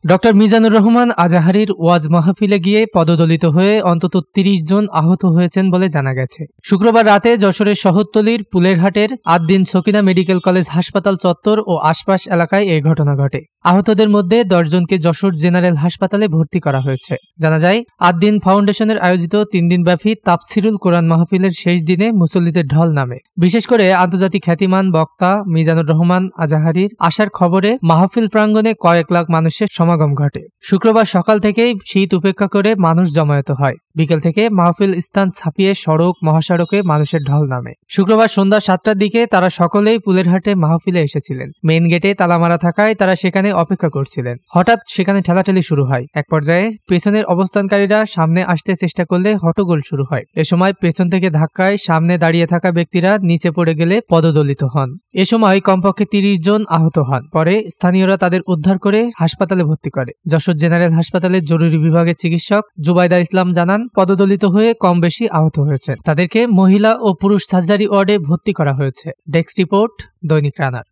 Doctor Mizanur Rahman আজাহারীর ওয়াজ মাহফিলে গিয়ে পদদলিত হয়ে অন্তত ৩০ জন আহত হয়েছেন বলে জানা গেছে। শুক্রবার রাতে যশোরের শহরতলির পুলেরহাটের আদ্দিন সকিনা মেডিকেল কলেজ হাসপাতাল চত্বর ও আশপাশ এলাকায় এই ঘটনা ঘটে। আহতদের মধ্যে ১০ জনকে যশোর জেনারেল হাসপাতালে ভর্তি করা হয়েছে। জানা যায়, আদ্দিন ফাউন্ডেশনের আয়োজিত ৩ দিনব্যাপী তাফসিরুল কোরআন মাহফিলের শেষ দিনে মুসল্লিদের ঢল নামে। বিশেষ করে আন্তর্জাতিক খ্যাতিমান বক্তা মিজানুর রহমান আজাহারীর আসার খবরে মাহফিল প্রাঙ্গণে কয়েক লাখ মানুষের সমাগম ঘটে। শুক্রবার সকাল থেকেই শীত উপেক্ষা করে মানুষ জমায়েত হয়। বিকেল থেকে মাহফিল স্থান ছাপিয়ে সড়ক মহাসড়কে মানুষের ঢল নামে। শুক্রবার সন্ধ্যা ৭টার দিকে তারা সকলেই পুলেরহাটে মাহফিলে এসেছিলেন। মেইন গেটে তালা মারা থাকায় তারা সেখানে অপেক্ষা করছিলেন। হঠাৎ সেখানে ঠেলাঠেলি শুরু হয়। এক পর্যায়ে পেছনের অবস্থানকারীরা সামনে আসতে চেষ্টা করলে হট্টগোল শুরু হয়। এ সময় পেছন থেকে ধাক্কায় সামনে দাঁড়িয়ে থাকা ব্যক্তিরা নিচে পড়ে গেলে পদদলিত হন। এ সময় কমপক্ষে ৩০ জন আহত হন। পরে স্থানীয়রা তাদের উদ্ধার করে হাসপাতালে ভর্তি করে। যশোর জেনারেল হাসপাতালের জরুরি বিভাগের চিকিৎসক জুবাইদা ইসলাম জানান, পদদলিত হয়ে কম বেশি আহত হয়েছে। তাদেরকে মহিলা ও পুরুষ সার্জারি ওয়ার্ডে ভর্তি করা হয়েছে। ডেস্ক রিপোর্ট, দৈনিক রানার।